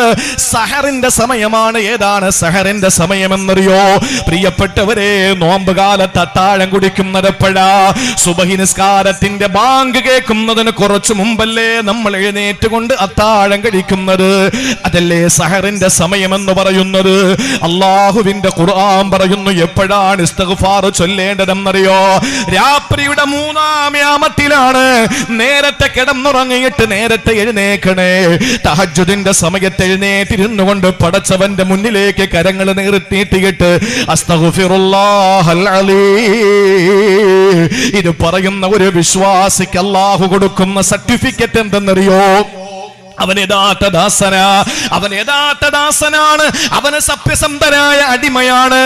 സഹറിന്റെ സമയമാണ്. ഏതാണ് സഹറിന്റെ സമയമെന്നറിയോ? പ്രിയപ്പെട്ടവരെ, നോമ്പ് കാലത്ത് അത്താഴം കുടിക്കുന്നത് എപ്പോഴാ? സുബഹി നിസ്കാരത്തിന്റെ ബാങ്ക് കേൾക്കുന്നതിന് കുറച്ചു മുമ്പല്ലേ നമ്മൾ എഴുന്നേറ്റുകൊണ്ട് അത്താഴം കഴിക്കുന്നത്? അതല്ലേ സഹറിന്റെ സമയമെന്ന് പറയുന്നത്? അള്ളാഹുവിന്റെ ഖുർആൻ പറയുന്നു, എപ്പോഴാണ് ഇസ്തിഗ്ഫാർ ചൊല്ലേണ്ടതെന്നറിയോ? രാത്രിയുടെ 3-ാം യാമത്തിലാണ്. നേരത്തെ കിടന്നുറങ്ങിയിട്ട് നേരത്തെ എഴുന്നേക്കണേ. തഹജ്ജുദിന്റെ സമയത്ത് എഴുന്നേറ്റിരുന്നു കൊണ്ട് പടച്ചവന്റെ മുന്നിലേക്ക് കരങ്ങൾ നീട്ടിയിട്ട് അസ്തഗ്ഫിറുല്ലാഹൽ അലീം, ഇത് പറയുന്ന ഒരു വിശ്വാസിക്ക് അല്ലാഹു കൊടുക്കുന്ന സർട്ടിഫിക്കറ്റ് എന്തെന്നറിയോ? അവൻ യഥാർത്ഥ ദാസനാണ്, അവന് സത്യസന്ധനായ അടിമയാണ്.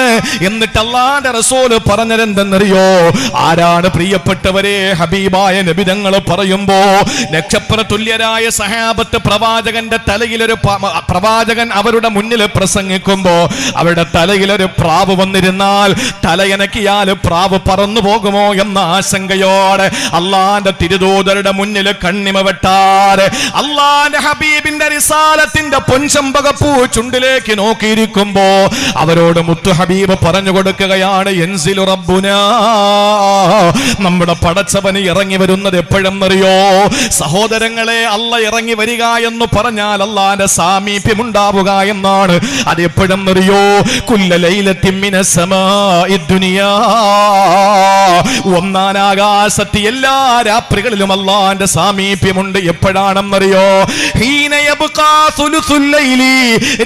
എന്നിട്ട് അല്ലാഹുവിന്റെ റസൂൽ പറഞ്ഞതെന്തെന്നറിയോ? ആരാണ് പ്രിയപ്പെട്ടവരെ? ഹബീബായ നബി തങ്ങൾ പറയുമ്പോ, നക്ഷത്ര തുല്യരായ സഹാബത്ത് പ്രവാചകന്റെ തലയിലൊരു പ്രവാചകൻ അവരുടെ മുന്നിൽ പ്രസംഗിക്കുമ്പോ അവരുടെ തലയിലൊരു പ്രാവ് വന്നിരുന്നാൽ തലയനക്കിയാൽ പ്രാവ് പറന്നു പോകുമോ എന്ന ആശങ്കയോടെ അല്ലാഹുവിന്റെ തിരുദൂതരുടെ മുന്നിൽ കണ്ണിമ വെട്ടാറ് അല്ലാഹുവിന്റെ ഹബീബിന്റെ റിസാലത്തിന്റെ പൊൻചമ്പകപ്പൂ ചുണ്ടിലേക്ക് നോക്കിയിരിക്കുമ്പോ അവരോട് മുത്തു ഹബീബ് പറഞ്ഞു കൊടുക്കുകയാണ്, യൻസിലു റബ്ബുനാ, നമ്മുടെ പടച്ചവന് ഇറങ്ങി വരുന്നത് എപ്പോഴെന്നറിയോ? സഹോദരങ്ങളെ, അല്ല ഇറങ്ങി വരിക എന്ന് പറഞ്ഞാൽ അല്ലാഹുവിന്റെ സാമീപ്യം ഉണ്ടാവുക എന്നാണ്. അത് എപ്പോഴെന്നറിയോ? കുല്ല ലൈലത്തിൻ മിനസ് സമാഇ ദുനിയാ, ഒന്നാം ആകാശത്ത് എല്ലാ രാത്രികളിലും അല്ലാഹുവിന്റെ സാമീപ്യമുണ്ട്. എപ്പോഴാണെന്നറിയോ?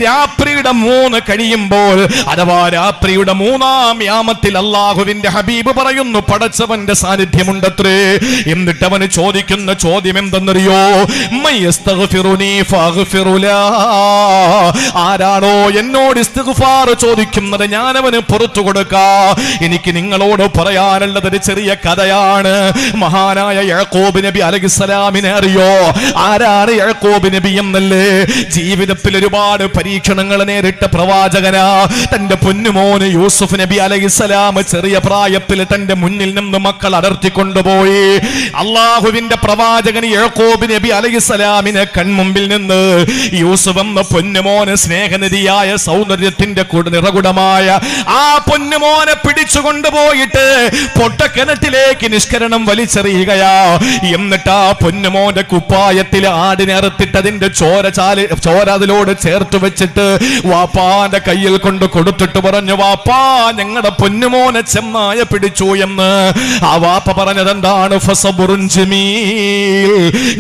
രാത്രിയുടെ 3 കഴിയുമ്പോൾ, അഥവാ രാത്രിയുടെ 3-ാം യാമത്തിൽ അല്ലാഹുവിന്റെ ഹബീബ് പറയുന്നു, പടച്ചവന്റെ സാന്നിധ്യമുണ്ടത്രേ. എന്നിട്ട് അവന് ചോദിക്കുന്ന ചോദ്യം എന്തെന്നറിയോ? ആരാണോ എന്നോട് ഇസ്തിഗ്ഫാർ ചോദിക്കുന്നത് ഞാൻ അവന് പുറത്തു കൊടുക്കാം. എനിക്ക് നിങ്ങളോട് പറയാനുള്ളത് ഒരു ചെറിയ കഥയാണ്. മഹാനായ യാക്കൂബ് നബി അലൈഹിസ്സലാമിനെ അറിയോ? ആരാണ് യാക്കൂബ് നബി എന്നല്ലേ? ജീവിതത്തിൽ ഒരുപാട് പരീക്ഷണങ്ങൾ നേരിട്ട പ്രവാചകനാ. തന്റെ പൊന്നുമോന് യൂസുഫ് നബി അലൈഹിസ്സലാം ചെറിയ പ്രായത്തിൽ തന്റെ മുന്നിൽ നിന്ന് മക്കൾ അടർത്തിക്കൊണ്ടുപോയി. അള്ളാഹുവിന്റെ പ്രവാചകൻ യാക്കൂബ് നബി അലൈഹിസ്സലാമിനെ കൺമുമ്പിൽ നിന്ന് യൂസുഫ് എന്ന പൊന്നുമോന് സ്നേഹനിധിയായ സൗന്ദര്യത്തിന്റെ നിറകുടമായ ആ പൊന്നുമോനെ പിടിച്ചുകൊണ്ടുപോയിട്ട് പൊട്ടക്കിണറ്റിലേക്ക് നിഷ്കരണം വലിച്ചെറിയുകയാ. എന്നിട്ട് ആ പൊന്നുമോന്റെ കുപ്പായത്തിൽ ആടിനറുത്ത എടുത്തിട്ട് അതിന്റെ ചോര അതിലോട് ചേർത്ത് വെച്ചിട്ട് വാപ്പാന്റെ കയ്യിൽ കൊണ്ട് കൊടുത്തിട്ട് പറഞ്ഞു, വാപ്പാ ഞങ്ങളുടെ പൊന്നുമോനെ ചെന്നായ പിടിച്ചു എന്ന്. ആ വാപ്പ പറഞ്ഞത് എന്താണ്? ഫസബുറുൻ ജമീൽ,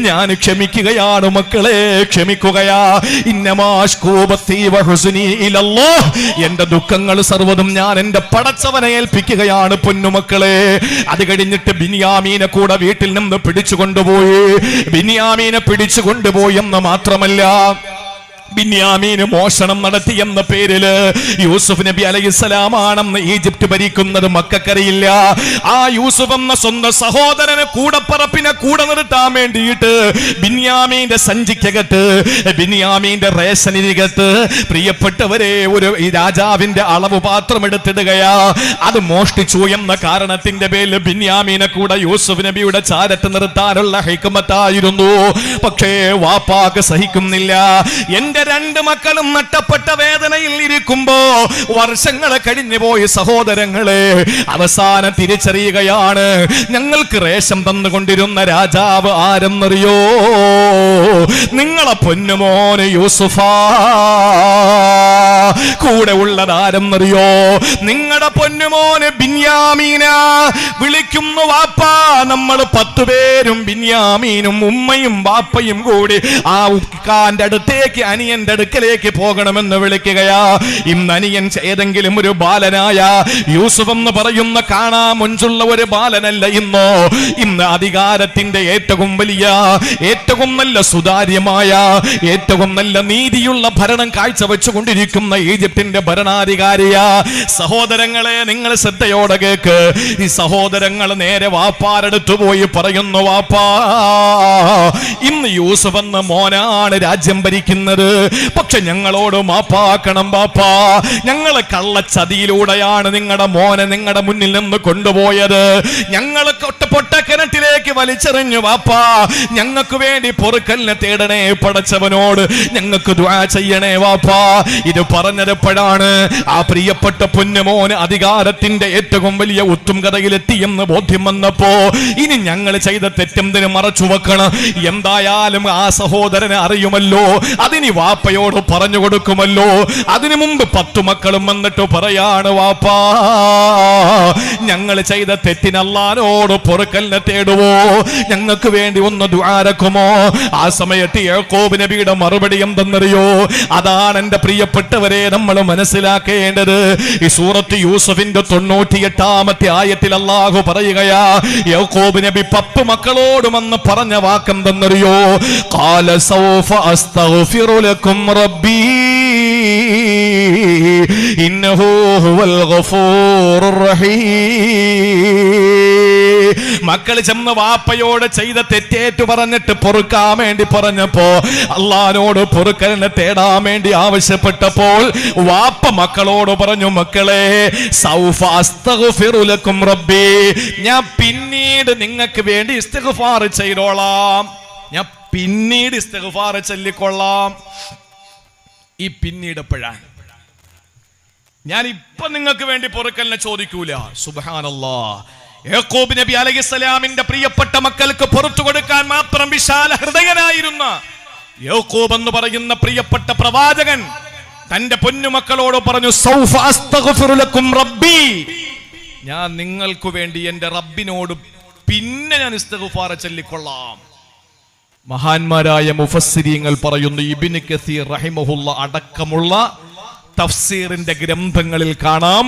ഞാൻ ക്ഷമിക്കുകയാണ് മക്കളെ, ക്ഷമിക്കുകയാ. ഇന്നമാഷ്കൂബത്തി വഹുസ്നി ഇലല്ലാഹ്, എന്റെ ദുഃഖങ്ങൾ സർവ്വതും ഞാൻ എന്റെ പടച്ചവനെ ഏൽപ്പിക്കുകയാണ് പൊന്നുമക്കളെ. അത് കഴിഞ്ഞിട്ട് ബിന്യാമീനെ കൂടെ വീട്ടിൽ നിന്ന് പിടിച്ചു കൊണ്ടുപോയി. ബിന്യാമീനെ പിടിച്ചു കൊണ്ടുപോയി എന്ന് മാത്രമല്ല, ബിന്യാമീന് മോഷണം നടത്തിയെന്ന പേരില് യൂസുഫ് നബി അലൈഹിസ്സലാമാണെന്ന് ഈജിപ്ത് ഭരിക്കുന്നത് മക്കൾക്കറിയില്ല. ആ യൂസുഫ് എന്ന സ്വന്തം സഹോദരനെ കൂടപ്പറപ്പിനെ കൂടെ നിർത്താൻ വേണ്ടിയിട്ട് ബിന്യാമീന്റെ സഞ്ചിക്കകത്ത്, ബിന്യാമീന്റെ റേഷനികത്ത് പ്രിയപ്പെട്ടവരെ ഒരു ഈ രാജാവിന്റെ അളവ് പാത്രം എടുത്തിടുകയാ. അത് മോഷ്ടിച്ചു എന്ന കാരണത്തിന്റെ പേരിൽ ബിന്യാമീനെ കൂടെ യൂസുഫ് നബിയുടെ ചാരത്ത് നിർത്താനുള്ള ഹിക്മത്തായിരുന്നു. പക്ഷേ വാപ്പാക്ക് സഹിക്കുന്നില്ല. എന്റെ രണ്ട് മക്കളും നഷ്ടപ്പെട്ട വേദനയിൽ ഇരിക്കുമ്പോ വർഷങ്ങൾ കഴിഞ്ഞു പോയി സഹോദരങ്ങളെ, അവസാനം തിരിച്ചറിയുകയാണ്, ഞങ്ങൾക്ക് റേഷം തന്നുകൊണ്ടിരുന്ന രാജാവ് ആരെന്നറിയോ? നിങ്ങളെ പൊന്നുമോന് യൂസുഫാ. കൂടെ ഉള്ളത് ആരെന്നറിയോ? നിങ്ങളുടെ പൊന്നുമോന് ബിന്യാമീന. വിളിക്കുന്നു വാപ്പാ, നമ്മൾ 10 പേരും ബിന്യാമീനും ഉമ്മയും വാപ്പയും കൂടി ആ ഉക്കാന്റെ അടുത്തേക്ക് അനിയന്റെ അടുക്കലേക്ക് പോകണമെന്ന് വിളിക്കുകയാ. ഇന്ന് അനിയൻ ഏതെങ്കിലും ഒരു ബാലനായ യൂസുഫ് എന്ന് പറയുന്ന കാണാൻ മുഞ്ചുള്ള ഒരു ബാലനല്ല. ഇന്ന് അധികാരത്തിന്റെ ഏറ്റവും വലിയ, ഏറ്റവും നല്ല സുതാര്യമായ, ഏറ്റവും നല്ല നീതിയുള്ള ഭരണം കാഴ്ചവെച്ചുകൊണ്ടിരിക്കുന്ന ഈജിപ്തിന്റെ ഭരണാധികാരിയ. സഹോദരങ്ങളെ, നിങ്ങൾ ശ്രദ്ധയോടെ കേക്ക്. ഈ സഹോദരങ്ങൾ നേരെ വാപ്പാരടുത്തു പോയി പറയുന്നു, വാപ്പാ ഇന്ന് യൂസുഫ് എന്ന മോനാണ് രാജ്യം ഭരിക്കുന്നത്, പക്ഷെ ഞങ്ങളോട് മാപ്പാക്കണം ബാപ്പാ. ഞങ്ങള് കള്ളച്ചതിയിലൂടെയാണ് നിങ്ങളുടെ മോനെ നിങ്ങളുടെ മുന്നിൽ നിന്ന് കൊണ്ടുപോയത്. ഞങ്ങള് പൊട്ടക്കിണറ്റിലേക്ക് വലിച്ചെറിഞ്ഞു വാപ്പാ. ഞങ്ങൾക്ക് വേണ്ടി പൊറുക്കലിനെ തേടണേ പടച്ചവനോട്, ഞങ്ങൾക്ക് ദുആ ചെയ്യണേ വാപ്പാ. ഇത് പറഞ്ഞപ്പോഴാണ് ആ പ്രിയപ്പെട്ട പൊന്നുമോന് അധികാരത്തിന്റെ ഏറ്റവും വലിയ ഉത്തുംഗതയിലെത്തിയെന്ന് ബോധ്യം വന്നപ്പോ, ഇനി ഞങ്ങൾ ചെയ്ത തെറ്റെന്തിന് മറച്ചു വെക്കണം? എന്തായാലും ആ സഹോദരനെ അറിയുമല്ലോ, അതിന് വാപ്പയോട് പറഞ്ഞു കൊടുക്കുമല്ലോ. അതിനു മുമ്പ് 10 മക്കളും വന്നിട്ട് പറയാണ്, വാപ്പാ ഞങ്ങൾ ചെയ്ത തെറ്റിന് അല്ലാഹുവോട് പൊറുക്കലിനെ തേടുവോ? ഞങ്ങൾക്ക് വേണ്ടി ഒന്ന് ദുആരക്കുമോ? ആ സമയത്ത് യാക്കൂബ് നബിയുടെ മറുപടി എന്തെന്നറിയോ? അതാണ് എന്റെ പ്രിയപ്പെട്ടവരെ നമ്മൾ മനസ്സിലാക്കേണ്ടത്. ഈ സൂറത്ത് യൂസുഫിന്റെ 98-ാമത്തെ ആയത്തിൽ അല്ലാഹു പറയുകയാ, യാക്കൂബ് നബി 10 മക്കളോടും അന്ന് പറഞ്ഞ വാക്കെന്തെന്നറിയോ? ഖാല സൗഫ അസ്തഗ്ഫിറു ലക്കും റബ്ബി ഇന്നഹു ഹുവൽ ഗഫൂറുർ റഹീം. മക്കൾ ചെന്ന് വാപ്പയോട് ചെയ്ത തെറ്റേറ്റു പറഞ്ഞിട്ട് പൊറുക്കാൻ വേണ്ടി പറഞ്ഞപ്പോ, അള്ളാഹുവോട് പൊറുക്കലിനെ തേടാൻ വേണ്ടി ആവശ്യപ്പെട്ടപ്പോൾ വാപ്പ മക്കളോട് പറഞ്ഞു, മക്കളെ സൗഫ അസ്തഗ്ഫിറു ലക്കും റബ്ബി, ഞാൻ പിന്നീട് നിങ്ങൾക്ക് വേണ്ടി ഇസ്തിഗ്ഫാർ ചെയ്തോളാം, ഞാൻ പിന്നീട് ഇസ്തിഗ്ഫാർ ചൊല്ലിക്കൊള്ളാം. ഈ പിന്നീട് എപ്പോഴാണ്? ഞാൻ ഇപ്പൊ നിങ്ങൾക്ക് വേണ്ടി പൊറുക്കലിനെ ചോദിക്കൂല. സുബ്ഹാനല്ലാഹ്. യാക്കൂബ് നബി അലൈഹിസ്സലാമിന്റെ പ്രിയപ്പെട്ട മക്കൾക്ക് പുറത്തു കൊടുക്കാൻ മാത്രം വിശാല ഹൃദയനായിരുന്ന യാക്കൂബ് എന്ന് പറയുന്ന പ്രിയപ്പെട്ട പ്രവാചകൻ തന്റെ പൊന്നുമക്കളോട് പറഞ്ഞു, സൗഫ അസ്തഗ്ഫിറു ലക്കും റബ്ബി, ഞാൻ നിങ്ങൾക്ക് വേണ്ടി എന്റെ റബ്ബിനോട് പിന്നെ ഞാൻ ഇസ്തിഗ്ഫാർ ചൊല്ലിക്കൊള്ളാം. മഹാന്മാരായ മുഫസ്സിരീങ്ങൾ പറയുന്നു, ഇബ്നു കസീർ റഹിമഹുല്ല അടക്കമുള്ള തഫ്സീറിന്റെ ഗ്രന്ഥങ്ങളിൽ കാണാം,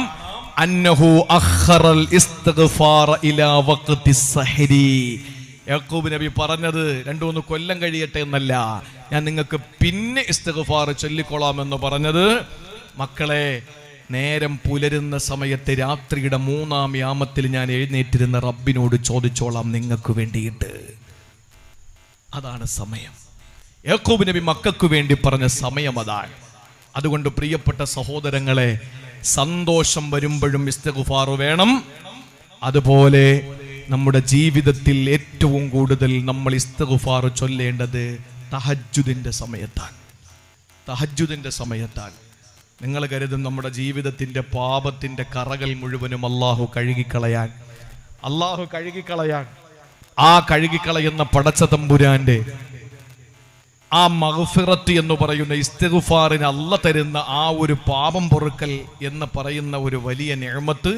അന്നഹു അഖറൽ ഇസ്തിഗ്ഫാർ ഇലാ വഖ്തി സഹരി. യാക്കൂബ് നബി പറഞ്ഞത് 2-3 കൊല്ലം കഴിയട്ടെ എന്നല്ല, ഞാൻ നിങ്ങൾക്ക് പിന്നെ ഇസ്തിഗ്ഫാർ ചൊല്ലിക്കൊള്ളാമെന്ന് പറഞ്ഞത്. മക്കളെ, നേരം പുലരുന്ന സമയത്ത് രാത്രിയുടെ 3-ാം യാമത്തിൽ ഞാൻ എഴുന്നേറ്റിരുന്ന റബ്ബിനോട് ചോദിച്ചോളാം നിങ്ങൾക്ക് വേണ്ടിയിട്ട്. അതാണ് സമയം. യാക്കൂബ് നബി മക്കൾക്ക് വേണ്ടി പറഞ്ഞ സമയം അതാണ്. അതുകൊണ്ട് പ്രിയപ്പെട്ട സഹോദരങ്ങളെ, സന്തോഷം വരുമ്പോഴും ഇസ്തിഗ്ഫാർ വേണം. അതുപോലെ നമ്മുടെ ജീവിതത്തിൽ ഏറ്റവും കൂടുതൽ നമ്മൾ ഇസ്തിഗ്ഫാർ ചൊല്ലേണ്ടത് തഹജ്ജുദിന്റെ സമയത്താണ്. തഹജ്ജുദിന്റെ സമയത്താണ്. നിങ്ങൾ കരുതും നമ്മുടെ ജീവിതത്തിന്റെ പാപത്തിന്റെ കറകൾ മുഴുവനും അല്ലാഹു കഴുകിക്കളയാൻ. ആ കഴുകിക്കളയുന്ന പടച്ച തമ്പുരാന്റെ ആ മഗ്ഫിറത്ത് എന്ന് പറയുന്ന ഇസ്തിഗ്ഫാറിന് അല്ലാഹ് തരുന്ന ആ ഒരു പാപം പൊറുക്കൽ എന്ന് പറയുന്ന ഒരു വലിയ നിഅമത്ത്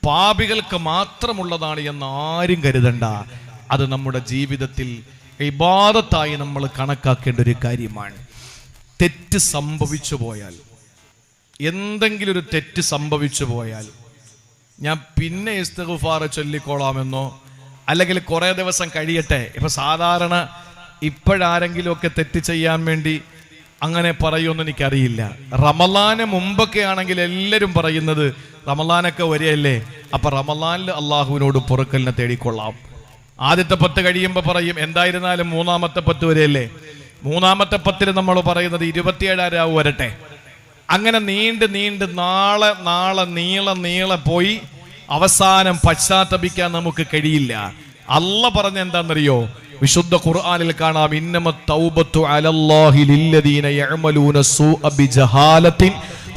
പാപികൾക്ക് മാത്രമുള്ളതാണ് എന്ന് ആരും കരുതണ്ട. അത് നമ്മുടെ ജീവിതത്തിൽ ഇബാദത്തായി നമ്മൾ കണക്കാക്കേണ്ട ഒരു കാര്യമാണ്. തെറ്റ് സംഭവിച്ചു പോയാൽ, എന്തെങ്കിലും ഒരു തെറ്റ് സംഭവിച്ചു പോയാൽ ഞാൻ പിന്നെ ഇസ്തിഗ്ഫാർ ചൊല്ലിക്കോളാമെന്നോ അല്ലെങ്കിൽ കുറേ ദിവസം കഴിയട്ടെ, ഇപ്പൊ സാധാരണ ഇപ്പോഴാരെങ്കിലും ഒക്കെ തെറ്റ് ചെയ്യാൻ വേണ്ടി അങ്ങനെ പറയുമെന്ന് എനിക്കറിയില്ല. റമളാന് മുമ്പൊക്കെ ആണെങ്കിൽ എല്ലാവരും പറയുന്നത് റമളാനൊക്കെ വരികയല്ലേ, അപ്പൊ റമളാനിൽ അള്ളാഹുവിനോട് പൊറുക്കലിനെ തേടിക്കൊള്ളാം. ആദ്യത്തെ 10 കഴിയുമ്പോൾ പറയും എന്തായിരുന്നാലും 3-ാമത്തെ 10 വരെയല്ലേ, 3-ാമത്തെ 10 നമ്മൾ പറയുന്നത് 27 രാവ് വരട്ടെ. അങ്ങനെ നീണ്ട് നാളെ നീളെ പോയി അവസാനം പശ്ചാത്തപിക്കാൻ നമുക്ക് കഴിയില്ല. അല്ലാഹ് പറഞ്ഞ എന്താണെന്നറിയോ? വിശുദ്ധ ഖുർആനിൽ കാണാം, ഇന്നമത് തൗബത്തു അലല്ലാഹി ലില്ലദീന യഅമലൂന സൂഅ ബിജഹാലത്തിൻ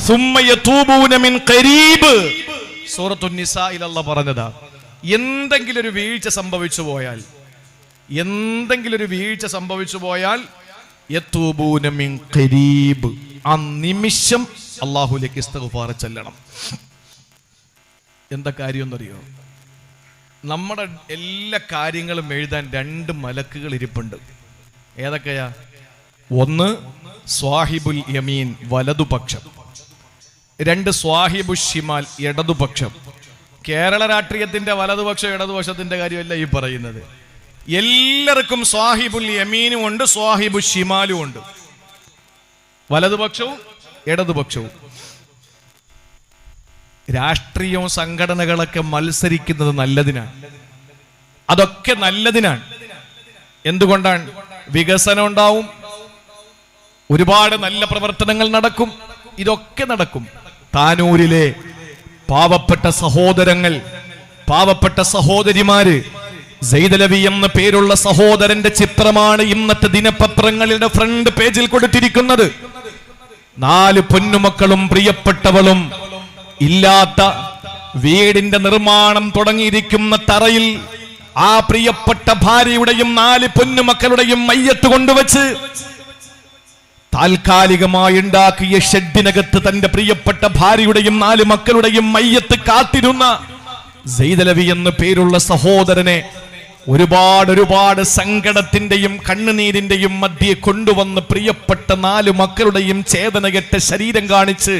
സുമ്മ യതൂബൂന മിൻ ഖരീബ്. സൂറത്തുൻ നിസായിൽ അല്ലാഹ് പറഞ്ഞതാ, എന്തെങ്കിലും ഒരു വീഴ്ച സംഭവിച്ചു പോയാൽ യതൂബൂന മിൻ ഖരീബ്, ആ നിമിഷം അല്ലാഹുവിലേക്ക് ഇസ്തിഗ്ഫാർ ചെല്ലണം. എന്താ കാര്യം എന്നറിയോ? നമ്മുടെ എല്ലാ കാര്യങ്ങളും എഴുതാൻ 2 മലക്കുകൾ ഇരിപ്പുണ്ട്. ഏതൊക്കെയാ? ഒന്ന് സ്വാഹിബുൽ യമീൻ വലതുപക്ഷം, 2 സ്വാഹിബു ഷിമാൽ ഇടതുപക്ഷം. കേരള രാഷ്ട്രീയത്തിന്റെ വലതുപക്ഷം ഇടതുപക്ഷത്തിന്റെ കാര്യമല്ല ഈ പറയുന്നത്. എല്ലാവർക്കും സ്വാഹിബുൽ യമീനും ഉണ്ട്, സ്വാഹിബു ഷിമാലും ഉണ്ട്, വലതുപക്ഷവും ഇടതുപക്ഷവും. രാഷ്ട്രീയവും സംഘടനകളൊക്കെ മത്സരിക്കുന്നത് നല്ലതിനാണ്, അതൊക്കെ നല്ലതിനാണ്. എന്തുകൊണ്ടാണ്? വികസനം ഉണ്ടാവും, ഒരുപാട് നല്ല പ്രവർത്തനങ്ങൾ നടക്കും, ഇതൊക്കെ നടക്കും. താനൂരിലെ പാവപ്പെട്ട സഹോദരങ്ങൾ, പാവപ്പെട്ട സഹോദരിമാര്, സൈദലവി എന്ന പേരുള്ള സഹോദരന്റെ ചിത്രമാണ് ഇന്നത്തെ ദിനപത്രങ്ങളുടെ ഫ്രണ്ട് പേജിൽ കൊടുത്തിരിക്കുന്നത്. 4 പൊന്നുമക്കളും പ്രിയപ്പെട്ടവളും ഇല്ലാത്ത വീടിന്റെ നിർമ്മാണം തുടങ്ങിയിരിക്കുന്ന തറയിൽ ആ പ്രിയപ്പെട്ട ഭാര്യയുടെയും 4 പൊന്നുമക്കളുടെയും മയ്യത്ത് കൊണ്ടുവച്ച് താൽക്കാലികമായി ഉണ്ടാക്കിയ ഷെഡിനകത്ത് തന്റെ പ്രിയപ്പെട്ട ഭാര്യയുടെയും 4 മക്കളുടെയും മയ്യത്ത് കാത്തിരുന്ന സൈദലവി എന്ന് പേരുള്ള സഹോദരനെ ഒരുപാട് സങ്കടത്തിന്റെയും കണ്ണുനീരിന്റെയും മധ്യേ കൊണ്ടുവന്ന് പ്രിയപ്പെട്ട 4 മക്കളുടെയും ചേതനകെട്ട ശരീരം കാണിച്ച്,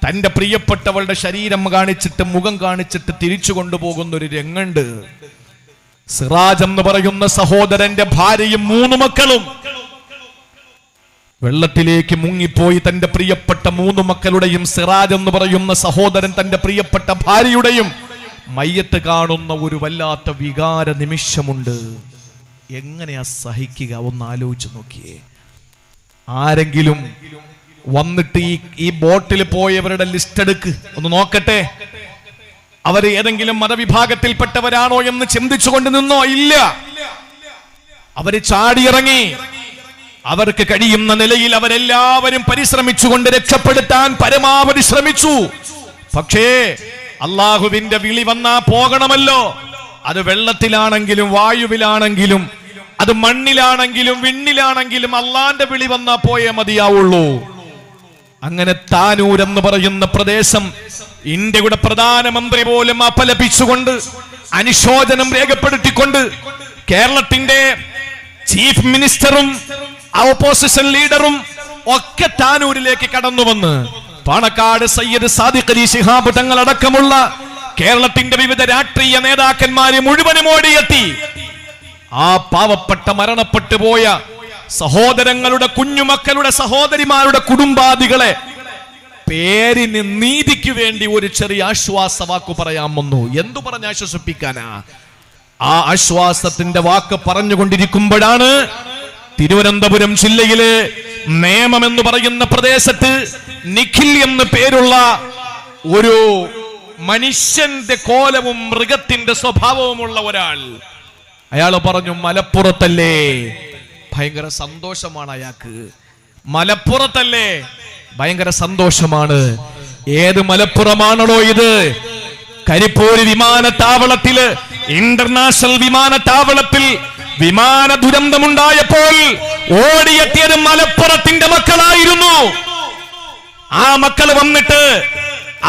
തന്റെ പ്രിയപ്പെട്ടവളുടെ ശരീരം കാണിച്ചിട്ട് മുഖം കാണിച്ചിട്ട് തിരിച്ചു കൊണ്ടുപോകുന്ന ഒരു രംഗുണ്ട്. സിറാജ് എന്ന് പറയുന്ന സഹോദരന്റെ ഭാര്യയും 3 മക്കളും വെള്ളത്തിലേക്ക് മുങ്ങിപ്പോയി. തന്റെ പ്രിയപ്പെട്ട 3 മക്കളുടെയും സിറാജ് എന്ന് പറയുന്ന സഹോദരൻ തന്റെ പ്രിയപ്പെട്ട ഭാര്യയുടെയും മയ്യത്ത് കാണുന്ന ഒരു വല്ലാത്ത വികാര നിമിഷമുണ്ട്. എങ്ങനെയാ സഹിക്കുക? ഒന്ന് ആലോചിച്ച് നോക്കിയേ. ആരെങ്കിലും വന്നിട്ട് ഈ ബോട്ടിൽ പോയവരുടെ ലിസ്റ്റ് എടുക്ക്, ഒന്ന് നോക്കട്ടെ. അവർ ഏതെങ്കിലും മതവിഭാഗത്തിൽപ്പെട്ടവരാണോ എന്ന് ചിന്തിച്ചുകൊണ്ട് നിന്നോ? ഇല്ല, അവര് ചാടിയിറങ്ങി. അവർക്ക് കഴിയുന്ന നിലയിൽ അവരെല്ലാവരും പരിശ്രമിച്ചുകൊണ്ട് രക്ഷപ്പെടുത്താൻ പരമാവധി ശ്രമിച്ചു. പക്ഷേ അള്ളാഹുവിന്റെ വിളി വന്നാ പോകണമല്ലോ. അത് വെള്ളത്തിലാണെങ്കിലും വായുവിലാണെങ്കിലും അത് മണ്ണിലാണെങ്കിലും വിണ്ണിലാണെങ്കിലും അള്ളാന്റെ വിളി വന്നാ പോയേ മതിയാവുള്ളൂ. അങ്ങനെ താനൂർ എന്ന് പറയുന്ന പ്രദേശം ഇന്ത്യയുടെ പ്രധാനമന്ത്രി പോലും അപലപിച്ചുകൊണ്ട് അനുശോചനം രേഖപ്പെടുത്തിക്കൊണ്ട് കേരളത്തിന്റെ ചീഫ് മിനിസ്റ്ററും ഓപ്പോസിഷൻ ലീഡറും ഒക്കെ താനൂരിലേക്ക് കടന്നു വന്ന് പാണക്കാട് സയ്യിദ് സാദിഖ് അലി ശിഹാബ് തങ്ങളടക്കമുള്ള കേരളത്തിന്റെ വിവിധ രാഷ്ട്രീയ നേതാക്കന്മാരെ മുഴുവനും ഓടിയെത്തി. ആ പാവപ്പെട്ട മരണപ്പെട്ടു പോയ സഹോദരങ്ങളുടെ കുഞ്ഞുമക്കളുടെ സഹോദരിമാരുടെ കുടുംബാദികളെ പേരിന് നീതിക്ക് വേണ്ടി ഒരു ചെറിയ ആശ്വാസ വാക്ക് പറയാൻ വന്നു. എന്തു പറഞ്ഞ് ആശ്വസിപ്പിക്കാനാ? ആ ആശ്വാസത്തിന്റെ വാക്ക് പറഞ്ഞുകൊണ്ടിരിക്കുമ്പോഴാണ് തിരുവനന്തപുരം ജില്ലയിലെ നേമം എന്ന് പറയുന്ന പ്രദേശത്ത് നിഖിൽ എന്ന് പേരുള്ള ഒരു മനുഷ്യന്റെ കോലവും മൃഗത്തിന്റെ സ്വഭാവവുമുള്ള ഒരാൾ, അയാൾ പറഞ്ഞു, മലപ്പുറത്തല്ലേ? ഭയങ്കര സന്തോഷമാണ് അയാൾക്ക്. മലപ്പുറത്തല്ലേ? ഭയങ്കര സന്തോഷമാണ്. ഏത് മലപ്പുറമാണല്ലോ ഇത്? കരിപ്പൂര് വിമാനത്താവളത്തില്, ഇന്റർനാഷണൽ വിമാനത്താവളത്തിൽ വിമാന ദുരന്തമുണ്ടായപ്പോൾ ഓടിയെത്തിയത് മലപ്പുറത്തിന്റെ മക്കളായിരുന്നു. ആ മക്കൾ വന്നിട്ട്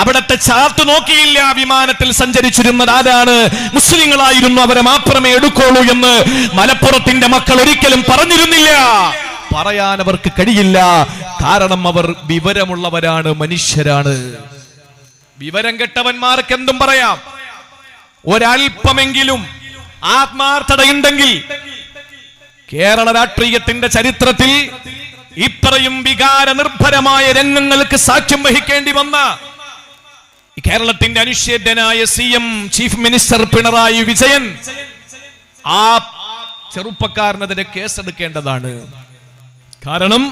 അവിടത്തെ ചാർട്ട് നോക്കിയില്ല. വിമാനത്തിൽ സഞ്ചരിച്ചിരുന്നത് ആരാണ്? മുസ്ലിങ്ങളായിരുന്നു, അവരെ മാത്രമേ എടുക്കുള്ളൂ എന്ന് മലപ്പുറത്തിന്റെ മക്കൾ ഒരിക്കലും പറഞ്ഞിരുന്നില്ല. പറയാൻ അവർക്ക് കഴിയില്ല. കാരണം അവർ വിവരമുള്ളവരാണ്, മനുഷ്യരാണ്. വിവരം കെട്ടവന്മാർക്ക് എന്തും പറയാം. ഒരൽപ്പമെങ്കിലും ആത്മാർത്ഥതയുണ്ടെങ്കിൽ കേരള രാഷ്ട്രീയത്തിന്റെ ചരിത്രത്തിൽ ഇത്രയും വികാര നിർഭരമായ രംഗങ്ങൾക്ക് സാക്ഷ്യം വഹിക്കേണ്ടി വന്ന കേരളത്തിന്റെ അനുശേദ്യനായ CM chief minister Pinarayi Vijayan ആ ചെറുപ്പക്കാരനെതിരെ കേസെടുക്കേണ്ടതാണ്. കാരണം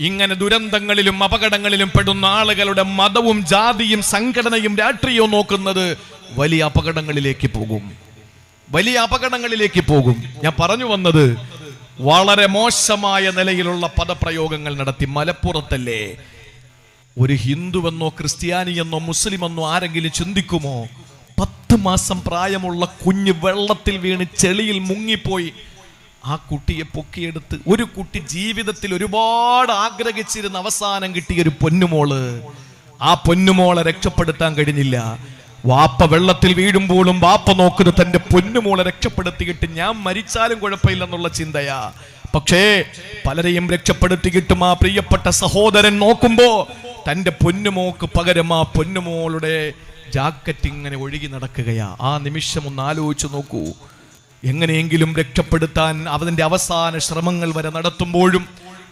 ഇങ്ങനെ ദുരന്തങ്ങളിലും അപകടങ്ങളിലും പെടുന്ന ആളുകളുടെ മതവും ജാതിയും സംഘടനയും രാഷ്ട്രീയവും നോക്കുന്നത് വലിയ അപകടങ്ങളിലേക്ക് പോകും, വലിയ അപകടങ്ങളിലേക്ക് പോകും. ഞാൻ പറഞ്ഞു വന്നത്, വളരെ മോശമായ നിലയിലുള്ള പദപ്രയോഗങ്ങൾ നടത്തി. മലപ്പുറത്തല്ലേ ഒരു ഹിന്ദുവെന്നോ ക്രിസ്ത്യാനിയെന്നോ മുസ്ലിമെന്നോ ആരെങ്കിലും ചിന്തിക്കുമോ? 10 മാസം പ്രായമുള്ള കുഞ്ഞ് വെള്ളത്തിൽ വീണ് ചെളിയിൽ മുങ്ങിപ്പോയി. ആ കുട്ടിയെ പൊക്കിയെടുത്ത്, ഒരു കുട്ടി ജീവിതത്തിൽ ഒരുപാട് ആഗ്രഹിച്ചിരുന്ന അവസാനം കിട്ടിയ ഒരു പൊന്നുമോള്, ആ പൊന്നുമോളെ രക്ഷപ്പെടുത്താൻ കഴിഞ്ഞില്ല. വാപ്പ വെള്ളത്തിൽ വീഴുമ്പോഴും വാപ്പ നോക്കുന്നത് തന്റെ പൊന്നുമോളെ രക്ഷപ്പെടുത്തിയിട്ട് ഞാൻ മരിച്ചാലും കുഴപ്പമില്ലെന്നുള്ള ചിന്തയാ. പക്ഷേ പലരെയും രക്ഷപ്പെടുത്തിയിട്ടും ആ പ്രിയപ്പെട്ട സഹോദരൻ നോക്കുമ്പോ തന്റെ പൊന്നുമോക്ക് പകരം ആ പൊന്നുമോളുടെ ജാക്കറ്റ് ഇങ്ങനെ ഒഴുകി നടക്കുകയാ. ആ നിമിഷം ഒന്ന് ആലോചിച്ച് നോക്കൂ. എങ്ങനെയെങ്കിലും രക്ഷപ്പെടുത്താൻ അവന്റെ അവസാന ശ്രമങ്ങൾ വരെ നടത്തുമ്പോഴും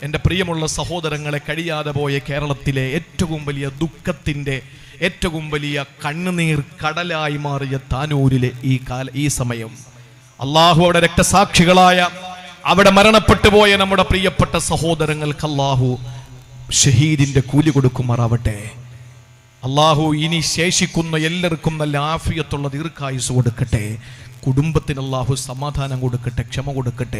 എൻ്റെ പ്രിയമുള്ള സഹോദരങ്ങളെ, കഴിയാതെ പോയ കേരളത്തിലെ ഏറ്റവും വലിയ ദുഃഖത്തിന്റെ, ഏറ്റവും വലിയ കണ്ണുനീർ കടലായി മാറിയ താനൂരിലെ ഈ സമയം, അള്ളാഹു അവിടെ രക്തസാക്ഷികളായ, അവിടെ മരണപ്പെട്ടു പോയ നമ്മുടെ പ്രിയപ്പെട്ട സഹോദരങ്ങൾക്ക് അള്ളാഹു ഷഹീദിന്റെ കൂലി കൊടുക്കുമാറാവട്ടെ. അള്ളാഹു ഇനി ശേഷിക്കുന്ന എല്ലാവർക്കും നല്ല ആഫിയത്തുള്ള ദീർഘായുസ് കൊടുക്കട്ടെ. കുടുംബത്തിന് അള്ളാഹു സമാധാനം കൊടുക്കട്ടെ, ക്ഷമ കൊടുക്കട്ടെ.